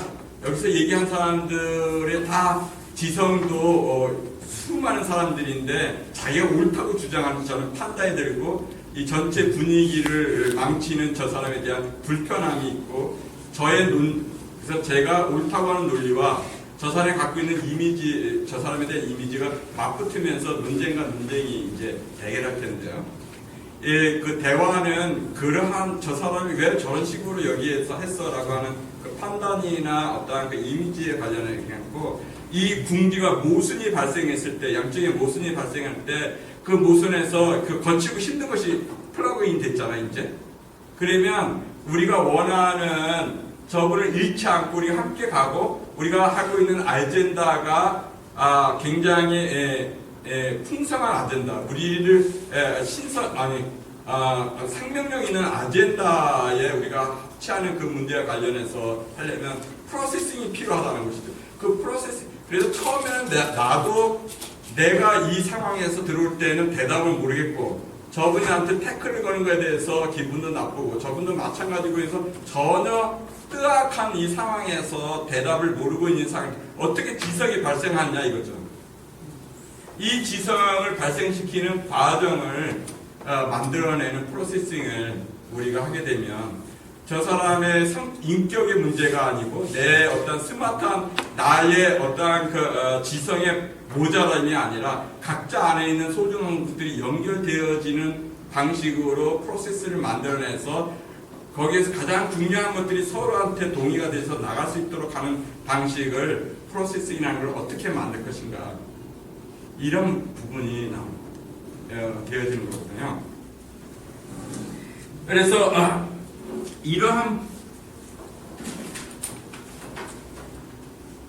여기서 얘기한 사람들의 다 지성도 수많은 사람들인데 자기가 옳다고 주장하는 저는 판단이 들고 이 전체 분위기를 망치는 저 사람에 대한 불편함이 있고 그래서 제가 옳다고 하는 논리와 저 사람이 갖고 있는 이미지, 저 사람에 대한 이미지가 맞붙으면서 논쟁과 논쟁이 이제 대결할 텐데요. 그 대화는 그러한 저 사람이 왜 저런 식으로 여기에서 했어라고 하는 그 판단이나 어떠한 그 이미지에 관련해 있고, 이 궁지가 모순이 발생했을 때, 양쪽에 모순이 발생할 때 그 모순에서 그 거치고 힘든 것이 플러그인 됐잖아 이제. 그러면 우리가 원하는 저분을 잃지 않고 우리가 함께 가고, 우리가 하고 있는 아젠다가 굉장히 풍성한 아젠다, 우리를 생명력 있는 아젠다에 우리가 합치하는 그 문제와 관련해서 하려면 프로세싱이 필요하다는 것이죠. 그 프로세싱, 그래서 처음에는 나도 내가 이 상황에서 들어올 때는 대답을 모르겠고, 저분한테 태클을 거는 것에 대해서 기분도 나쁘고, 저분도 마찬가지고 해서 전혀 뜨악한 이 상황에서 대답을 모르고 있는 상황, 어떻게 지성이 발생하냐 이거죠. 이 지성을 발생시키는 과정을 만들어내는 프로세싱을 우리가 하게 되면, 저 사람의 인격의 문제가 아니고 내 어떤 스마트한 나의 어떠한 그 지성의 모자람이 아니라 각자 안에 있는 소중한 것들이 연결되어지는 방식으로 프로세스를 만들어내서 거기에서 가장 중요한 것들이 서로한테 동의가 돼서 나갈 수 있도록 하는 방식을, 프로세싱이라는 걸 어떻게 만들 것인가, 이런 부분이 되어지는 거거든요. 그래서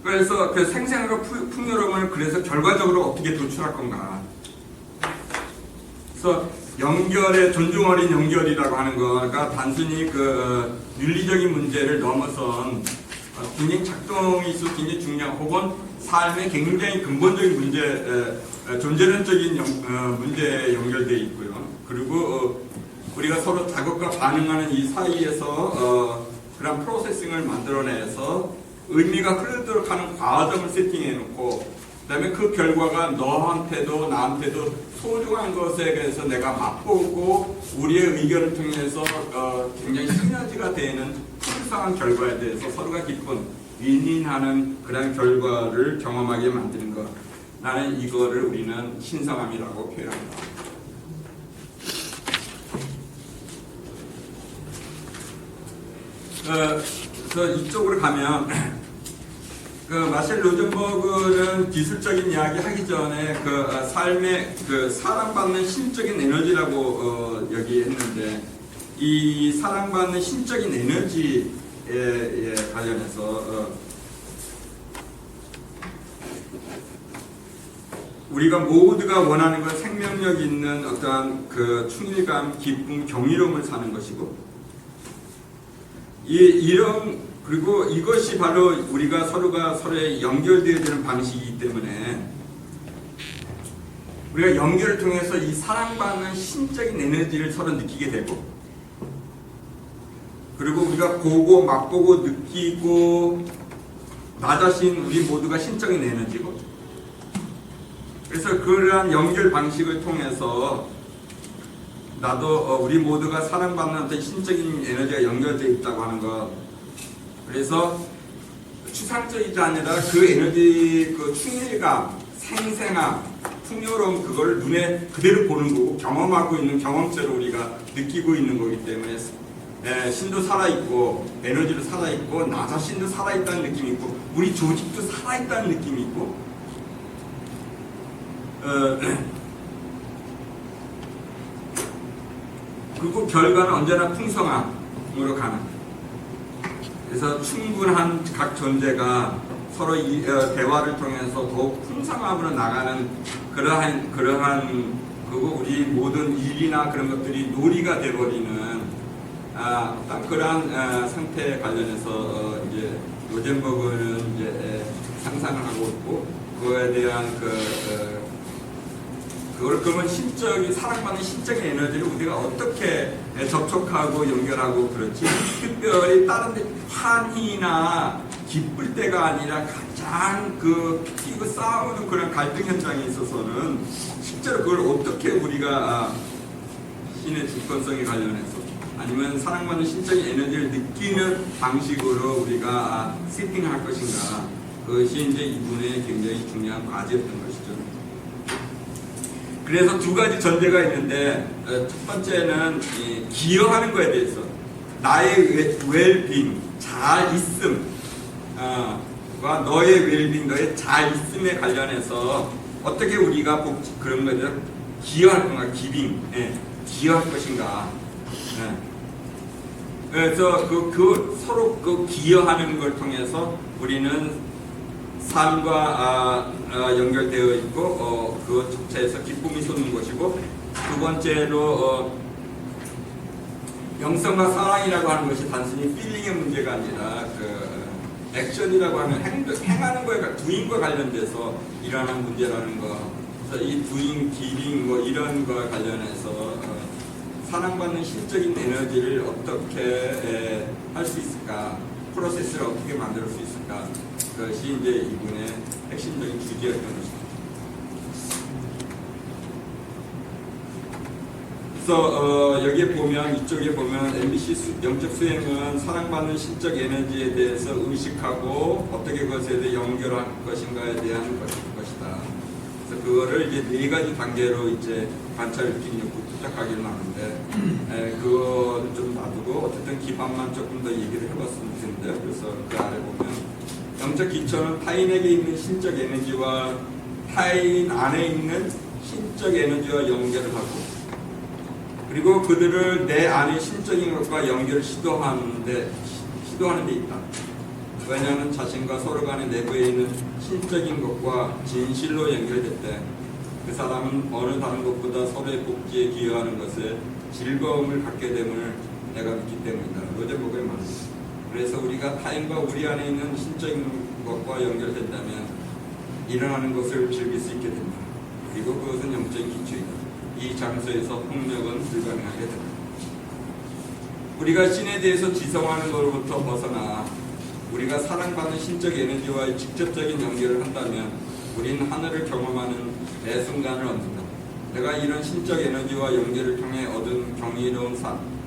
그래서 그 생생하고 풍요로움을 그래서 결과적으로 어떻게 도출할 건가. 그래서 연결의 존중 어린 연결이라고 하는 거가 단순히 그 윤리적인 문제를 넘어선 굉장히 작동이 있어 굉장히 중요한, 혹은 삶의 굉장히 근본적인 문제, 존재론적인 문제에 연결되어 있고요. 그리고 우리가 서로 작업과 반응하는 이 사이에서 그런 프로세싱을 만들어내서 의미가 흐르도록 하는 과정을 세팅해 놓고, 그 다음에 그 결과가 너한테도 나한테도 소중한 것에 대해서 내가 맛보고 우리의 의견을 통해서 굉장히 시너지가 되는 풍성한 결과에 대해서 서로가 깊은 윈윈하는 그런 결과를 경험하게 만드는 것. 나는 이거를 우리는 신성함이라고 표현합니다. 그래서 이쪽으로 가면 그 마셸 로젠버그는 기술적인 이야기 하기 전에 그 삶의 그 사랑받는 신적인 에너지라고 여기했는데, 이 사랑받는 신적인 에너지에 관련해서 우리가 모두가 원하는 건 생명력 있는 어떠한 그 충일감, 기쁨, 경이로움을 사는 것이고, 그리고 이것이 바로 우리가 서로가 서로에 연결되어야 되는 방식이기 때문에, 우리가 연결을 통해서 이 사랑받는 신적인 에너지를 서로 느끼게 되고, 그리고 우리가 보고 맛보고 느끼고, 나 자신 우리 모두가 신적인 에너지고, 그래서 그러한 연결 방식을 통해서 나도 우리 모두가 사랑받는 어떤 신적인 에너지가 연결되어 있다고 하는 것. 그래서 추상적이지 아니라 그 에너지, 그 충일감, 생생함, 풍요로움, 그걸 눈에 그대로 보는 거고 경험하고 있는 경험체로 우리가 느끼고 있는 거기 때문에 신도 살아있고 에너지도 살아있고 나 자신도 살아있다는 느낌이 있고 우리 조직도 살아있다는 느낌이 있고 그리고 결과는 언제나 풍성함으로 가는. 그래서 충분한 각 존재가 서로 대화를 통해서 더욱 풍성함으로 나가는 그러한 그리고 우리 모든 일이나 그런 것들이 놀이가 되어버리는 딱 그러한 상태에 관련해서 이제 로젠버그는 이제 상상을 하고 있고, 그거에 대한 그걸 그러면 사랑받는 신적인 에너지를 우리가 어떻게 접촉하고 연결하고 그렇지, 특별히 다른 데 한이나 기쁠 때가 아니라 가장 피고 싸우는 그런 갈등 현장에 있어서는 실제로 그걸 어떻게 우리가 신의 주권성에 관련해서 아니면 사랑받는 신적인 에너지를 느끼는 방식으로 우리가 세팅할 것인가, 그것이 이제 이분의 굉장히 중요한 과제였던 것이죠. 그래서 두 가지 전제가 있는데 첫 번째는 기여하는 거에 대해서 나의 웰빙, 잘 있음, 와 너의 웰빙, 너의 잘 있음에 관련해서 어떻게 우리가 그런 거죠? 기여할 건가, 기빙, 기여할 것인가. 그래서 서로 기여하는 걸 통해서 우리는 삶과 연결되어 있고 그 자체에서 기쁨이 솟는 것이고, 두 번째로 영성과 사랑이라고 하는 것이 단순히 필링의 문제가 아니라 액션이라고 하는 행하는 거에 doing과 관련돼서 일어나는 문제라는 거. 그래서 이 doing, giving 뭐 이런 거에 관련해서 사랑받는 실적인 에너지를 어떻게 할 수 있을까, 프로세스를 어떻게 만들 수 있을까, 그것이 이제 이분의 핵심적인 주제였던 것입니다. 그래서 여기에 보면, 이쪽에 보면 MBC 영적 수행은 사랑받는 신적 에너지에 대해서 의식하고 어떻게 그것에 대해 연결할 것인가에 대한 것이다. 그래서 그거를 이제 네 가지 단계로 이제 관찰, 느낌, 욕구, 투작하기로 하는데 그거는 좀 놔두고 어쨌든 기반만 조금 더 얘기를 해봤으면 좋겠는데요. 그래서 그 아래 보면 영적 기초는 타인에게 있는 신적 에너지와 타인 안에 있는 신적 에너지와 연결을 하고, 그리고 그들을 내 안의 신적인 것과 연결을 시도하는 데 있다. 왜냐하면 자신과 서로 간의 내부에 있는 신적인 것과 진실로 연결될 때 그 사람은 어느 다른 것보다 서로의 복지에 기여하는 것에 즐거움을 갖게 됨을 내가 믿기 때문이다. 로제복의 말입니다. 그래서 우리가 타인과 우리 안에 있는 신적인 것과 연결된다면 일어나는 것을 즐길 수 있게 된다. 그리고 그것은 영적인 기초이다. 이 장소에서 폭력은 불가능하게 된다. 우리가 신에 대해서 지성하는 것로부터 벗어나 우리가 사랑받는 신적 에너지와의 직접적인 연결을 한다면 우리는 하늘을 경험하는 매 순간을 얻는다. 내가 이런 신적 에너지와 연결을 통해 얻은 경이로운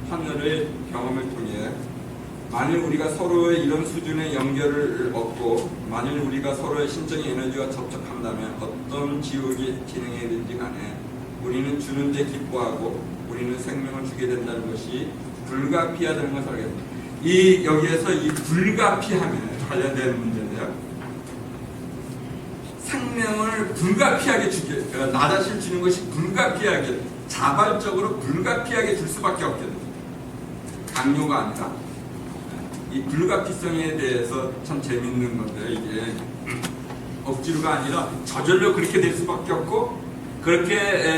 하늘의 경험을 통해 만일 우리가 서로의 이런 수준의 연결을 얻고 만일 우리가 서로의 신적 에너지와 접촉한다면 어떤 지옥이 진행해야든지 간에 우리는 주는 데 기뻐하고 우리는 생명을 주게 된다는 것이 불가피하다는 것을 알게 됩니다. 여기에서 이 불가피함에 관련된 문제인데요. 생명을 불가피하게 나 자신을 주는 것이 불가피하게, 자발적으로 불가피하게 줄 수밖에 없게 됩니다. 강요가 아니라. 이 불가피성에 대해서 참 재밌는 건데, 이게 억지로가 아니라 저절로 그렇게 될 수밖에 없고, 그렇게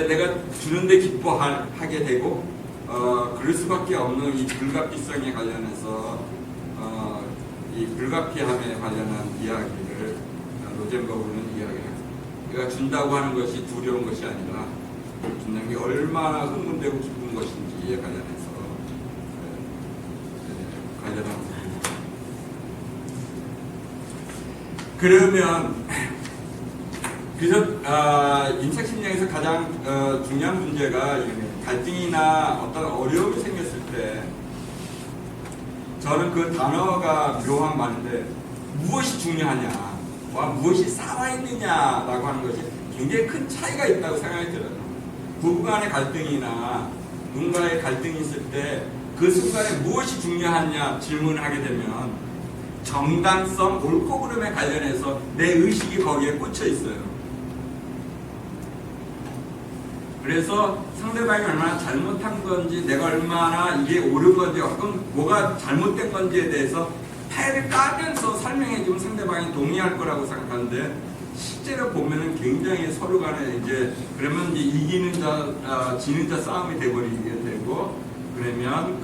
내가 주는데 기뻐하게 되고, 그럴 수밖에 없는 이 불가피성에 관련해서 이 불가피함에 관련한 이야기를 로젠버그는 이야기해요. 내가 준다고 하는 것이 두려운 것이 아니라 준다는 게 얼마나 흥분되고 기쁜 것인지에 관련해서 관련한 부분입니다. 그러면 그래서 인색심리학에서 가장 중요한 문제가 갈등이나 어떤 어려움이 생겼을 때 저는 그 단어가 묘한 말인데 무엇이 중요하냐 무엇이 살아있느냐라고 하는 것이 굉장히 큰 차이가 있다고 생각이 들어요. 부부간의 갈등이나 누군가의 갈등이 있을 때 그 순간에 무엇이 중요하냐 질문을 하게 되면 정당성, 옳고 그름에 관련해서 내 의식이 거기에 꽂혀 있어요. 그래서 상대방이 얼마나 잘못한 건지, 내가 얼마나 이게 옳은 건지, 어떤 뭐가 잘못된 건지에 대해서 패를 까면서 설명해주면 상대방이 동의할 거라고 생각하는데, 실제로 보면은 굉장히 서로 간에 이제, 그러면 이제 이기는 자, 지는 자 싸움이 돼버리게 되고, 그러면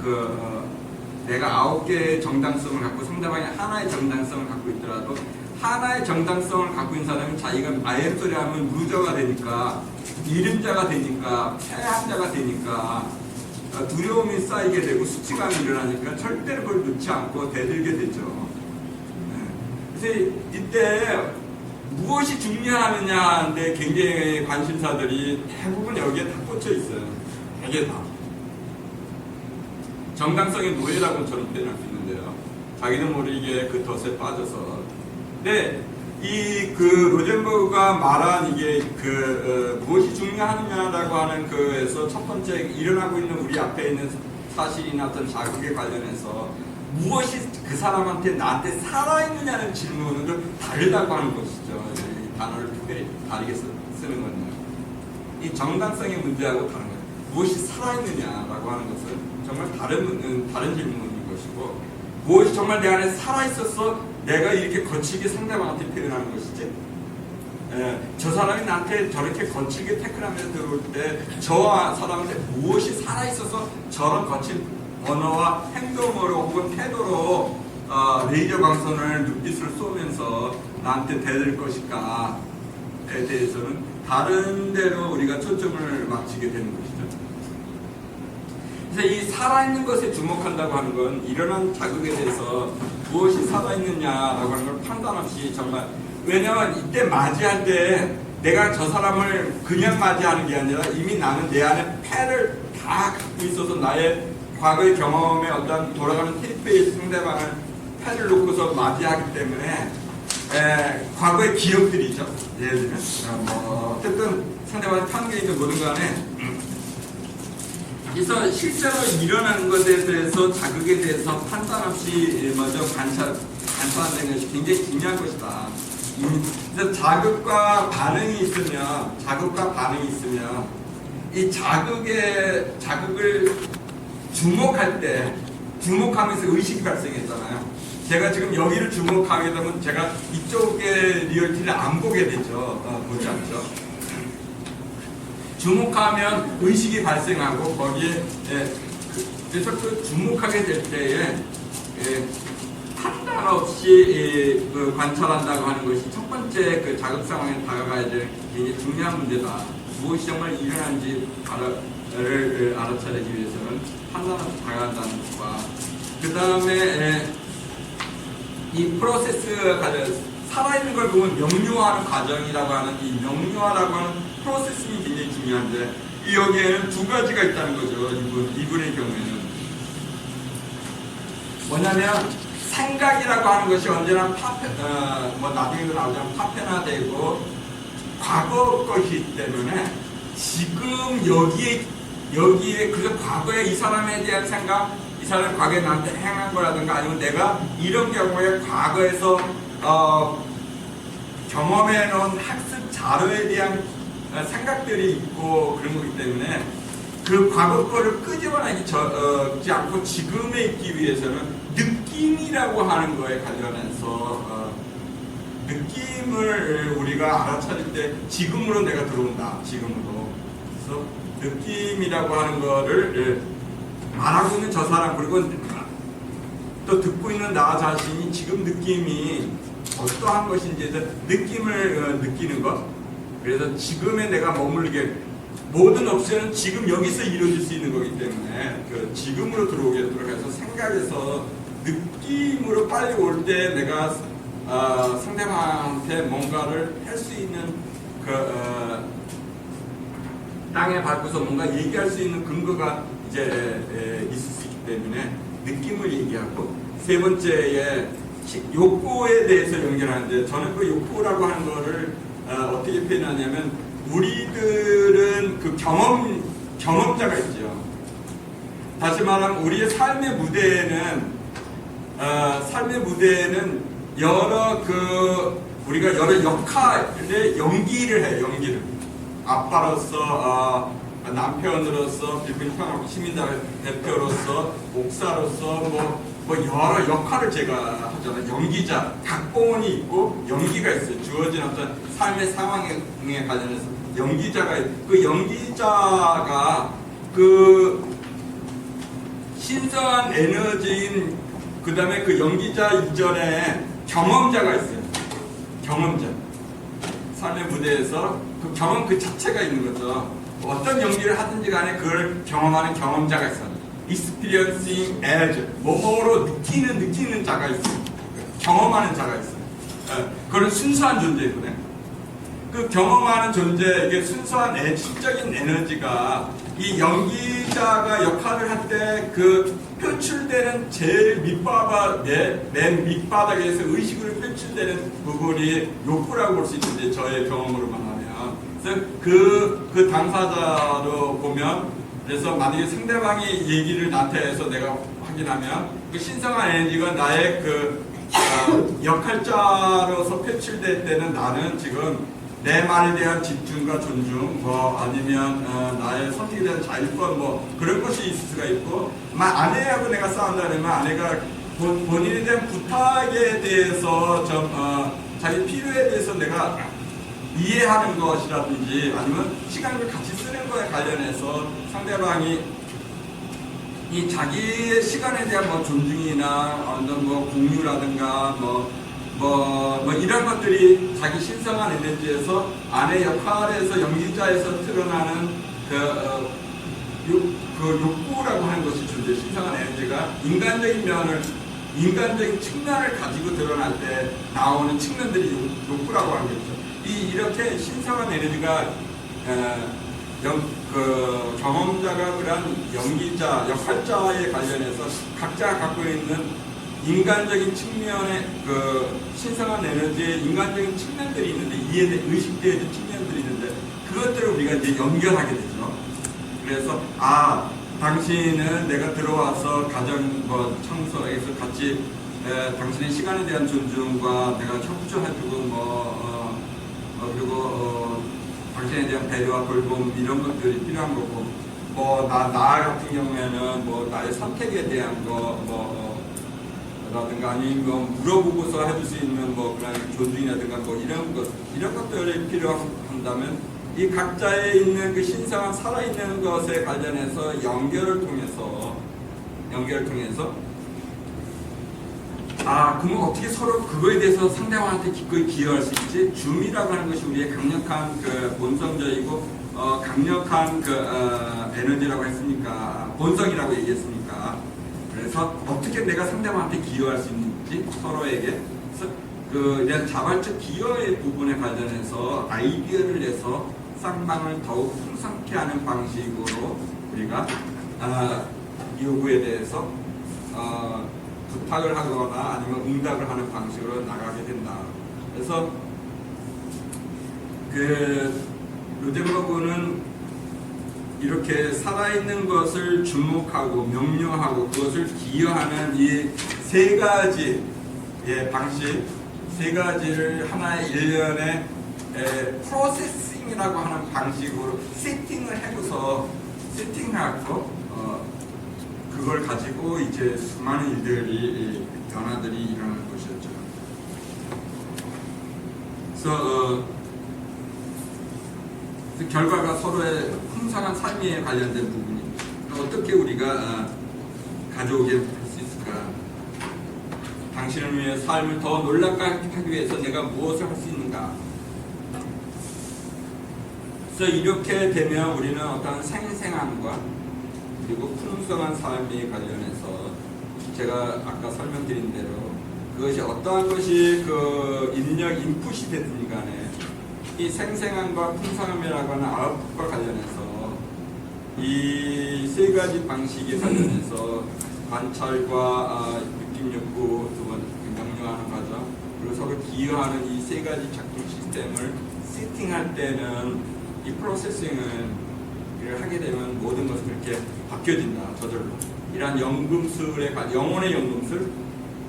내가 9개의 정당성을 갖고 상대방이 하나의 정당성을 갖고 있더라도, 하나의 정당성을 갖고 있는 사람이 자기가 아예 소리 하면 루저가 되니까, 이름자가 되니까, 패한자가 되니까, 두려움이 쌓이게 되고 수치감이 일어나니까 절대로 그걸 놓지 않고 대들게 되죠. 그래서 이때 무엇이 중요하느냐인데 굉장히 관심사들이 대부분 여기에 다 꽂혀 있어요. 되게 다. 정당성의 노예라고 저는 표현할 수 있는데요. 자기는 모르게 그 덫에 빠져서. 근데 그 로젠버그가 말한 이게 무엇이 중요하느냐라고 하는 그에서 첫 번째 일어나고 있는 우리 앞에 있는 사실이나 어떤 자극에 관련해서 무엇이 그 사람한테 나한테 살아있느냐는 질문은 좀 다르다고 하는 것이죠. 이 단어를 특별히 다르게 쓰는 건요. 이 정당성의 문제하고 다른 거예요. 무엇이 살아있느냐라고 하는 것은 정말 다른 질문인 것이고, 무엇이 정말 내 안에 살아있어서 내가 이렇게 거칠게 상대방한테 표현하는 것이지, 저 사람이 나한테 저렇게 거칠게 태클하면서 들어올 때 저 사람한테 무엇이 살아있어서 저런 거친 언어와 행동으로 혹은 태도로 레이저 광선을 눈빛을 쏘면서 나한테 대들 것일까에 대해서는 다른 데로 우리가 초점을 맞추게 되는 것이죠. 그래서 이 살아있는 것에 주목한다고 하는 건 일어난 자극에 대해서 무엇이 살아있느냐라고 하는 걸 판단 없이 정말, 왜냐하면 이때 맞이할 때 내가 저 사람을 그냥 맞이하는 게 아니라 이미 나는 내 안에 패를 다 갖고 있어서 나의 과거의 경험에 어떤 돌아가는 테이프에 상대방을 패를 놓고서 맞이하기 때문에 과거의 기억들이죠. 예를 들면 어쨌든 상대방의 판결이든 뭐든 간에, 그래서 실제로 일어나는 것에 대해서 자극에 대해서 판단 없이 먼저 관찰한다는 것이 굉장히 중요한 것이다. 그래서 자극과 반응이 있으면 이 자극을 주목할 때, 주목하면서 의식이 발생했잖아요. 제가 지금 여기를 주목하게 되면 제가 이쪽의 리얼티를 안 보게 되죠. 보지 않죠. 주목하면 의식이 발생하고 거기에 그래서 그 주목하게 될 때에 판단 없이 관찰한다고 하는 것이 첫 번째 그 자극 상황에 다가가야 될 굉장히 중요한 문제다. 무엇이 정말 일어난지 알아차리기 위해서는 판단 없이 다가간다는 것과, 그 다음에 이 프로세스가 살아있는 걸 보면 명료화하는 과정이라고 하는 이 명료화라고 하는 프로세스가 굉장히 중요한데, 여기에는 두 가지가 있다는 거죠. 이분의 경우에는 뭐냐면, 생각이라고 하는 것이 언제나 나중에도 나오자면 파편화되고 과거 것이기 때문에, 지금 여기에 그래서 과거에 이 사람에 대한 생각, 이 사람이 과거에 나한테 행한 거라든가, 아니면 내가 이런 경우에 과거에서 경험해 놓은 학습 자료에 대한 생각들이 있고 그런 거기 때문에, 그 과거 거를 끄집어내지 않고 지금에 있기 위해서는 느낌이라고 하는 거에 관련해서 느낌을 우리가 알아차릴 때 지금으로 내가 들어온다. 지금으로. 그래서 느낌이라고 하는 거를 말하고 있는 저 사람, 그리고 또 듣고 있는 나 자신이 지금 느낌이 어떠한 것인지에 대해서 느낌을 느끼는 것. 그래서 지금에 내가 머물게, 모든 옵션은 지금 여기서 이루어질 수 있는 거기 때문에 그 지금으로 들어오게 해서 생각에서 느낌으로 빨리 올 때 내가 상대방한테 뭔가를 할 수 있는 땅에 밟고서 뭔가 얘기할 수 있는 근거가 이제 있을 수 있기 때문에 느낌을 얘기하고, 세 번째에 욕구에 대해서 연결하는데, 저는 그 욕구라고 하는 거를 어떻게 표현하냐면, 우리들은 그 경험자가 있죠. 다시 말하면 우리의 삶의 무대에는 여러 우리가 여러 역할의 연기를 해요. 연기를. 아빠로서, 남편으로서, 필리핀 시민당 대표로서, 목사로서, 뭐 여러 역할을 제가 하잖아요. 연기자, 각본이 있고 연기가 있어요. 주어진 어떤 삶의 상황에 관련해서 연기자가 있고, 그 연기자가 그 신성한 에너지인, 그 다음에 그 연기자 이전에 경험자가 있어요. 경험자. 삶의 무대에서 그 경험 그 자체가 있는 거죠. 어떤 연기를 하든지 간에 그걸 경험하는 경험자가 있어요. experiencing as, 뭐로 느끼는 자가 있어요. 경험하는 자가 있어요. 그런 순수한 존재거든요. 그 경험하는 존재, 이게 순수한 시적인 에너지가 이 연기자가 역할을 할 때 그 표출되는 제일 맨 밑바닥에서 의식으로 표출되는 부분이 욕구라고 볼 수 있는데, 저의 경험으로만 하면. 그래서 그 당사자로 보면, 그래서 만약에 상대방이 얘기를 나한테 해서 내가 확인하면 그 신성한 에너지가 나의 역할자로서 표출될 때는 나는 지금 내 말에 대한 집중과 존중, 아니면 나의 선택에 대한 자율권, 그런 것이 있을 수가 있고, 아내하고 내가 싸운다 그러면 아내가 본인에 대한 부탁에 대해서 자기 필요에 대해서 내가 이해하는 것이라든지, 아니면 시간을 같이 쓰는 거에 관련해서 상대방이 이 자기의 시간에 대한 존중이나 어떤 공유라든가 이런 것들이 자기 신성한 에너지에서 아내 역할에서 연기자에서 드러나는 욕구라고 하는 것이 존재. 신성한 에너지가 인간적인 측면을 가지고 드러날 때 나오는 측면들이 욕구라고 하는 거죠. 이렇게 신성한 에너지가 경험자가 그런 연기자, 역할자에 관련해서 각자 갖고 있는 인간적인 측면의 신성한 에너지의 인간적인 측면들이 있는데, 의식되어진 측면들이 있는데, 그것들을 우리가 이제 연결하게 되죠. 그래서, 당신은 내가 들어와서 가정 청소에서 같이 당신의 시간에 대한 존중과 내가 협조해주고 그리고 당신에 대한 배려와 돌봄 이런 것들이 필요한 거고, 나 같은 경우에는 나의 선택에 대한 라든가 아니면 물어보고서 해줄 수 있는 그런 존중이라든가 이런 것들이 필요한다면, 이 각자에 있는 그 신성한 살아있는 것에 관련해서 연결을 통해서 그러면 어떻게 서로 그거에 대해서 상대방한테 기꺼이 기여할 수 있지? 줌이라고 하는 것이 우리의 강력한 본성적이고 강력한 에너지라고 했으니까, 본성이라고 얘기했으니까, 그래서 어떻게 내가 상대방한테 기여할 수 있는지 서로에게 이런 자발적 기여의 부분에 관련해서 아이디어를 내서 쌍방을 더욱 풍성케 하는 방식으로 우리가 요구에 대해서 부탁을 하거나 아니면 응답을 하는 방식으로 나가게 된다. 그래서 루덴버그는 이렇게 살아있는 것을 주목하고 명료하고 그것을 기여하는 이 세 가지 방식, 세 가지를 하나의 일련의 프로세싱이라고 하는 방식으로 세팅하고 그걸 가지고 이제 수많은 변화들이 일어나는 것이었죠. 그래서 결과가 서로의 풍성한 삶에 관련된 부분입니다. 어떻게 우리가 가져오게 할 수 있을까? 당신을 위해 삶을 더 놀랍게 하기 위해서 내가 무엇을 할 수 있는가? 그래서 이렇게 되면 우리는 어떤 생생함과 그리고 풍성한 삶에 관련해서 제가 아까 설명드린 대로 그것이 어떠한 것이 인풋이 됐든 간에 이 생생함과 풍성함이라고 하는 아웃풋과 관련해서 이 세 가지 방식에 관련해서 관찰과 느낌 욕구, 두 번 명료하는 과정, 그리고 서로 기여하는 이 세 가지 작동 시스템을 세팅할 때는 이 프로세싱을 하게 되면 모든 것이 그렇게 바뀌어진다, 저절로. 이러한 영혼의 연금술,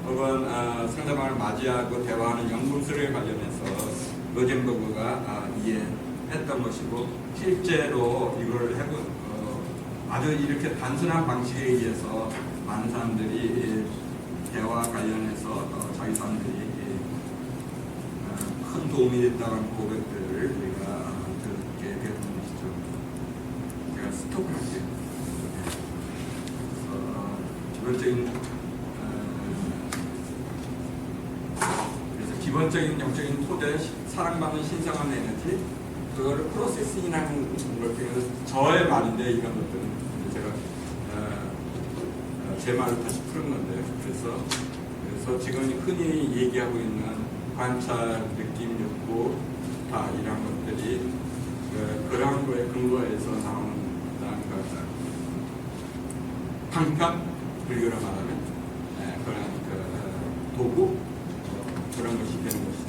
혹은 상대방을 맞이하고 대화하는 연금술에 관련해서 루덴버그가 이해했던 것이고, 실제로 이걸 해본 아주 이렇게 단순한 방식에 의해서 많은 사람들이 대화 관련해서 자기 사람들이 큰 도움이 됐다는 고백들을 우리가 듣게 되는 것이죠. 제가 스톱을 할게요. 기본적인 영적인 토대, 사랑받는 신성한 에너지, 그거를 프로세싱이라는 걸 통해서 저의 말인데, 이런 것들은 제가 제 말을 다시 푸는 건데, 그래서 지금 흔히 얘기하고 있는 관찰, 느낌, 욕구, 이런 것들이 그러한 거에 근거해서 나오는 거죠. 방편, 불교로 말하면 그런 도구 그런 것이 되는 것이죠.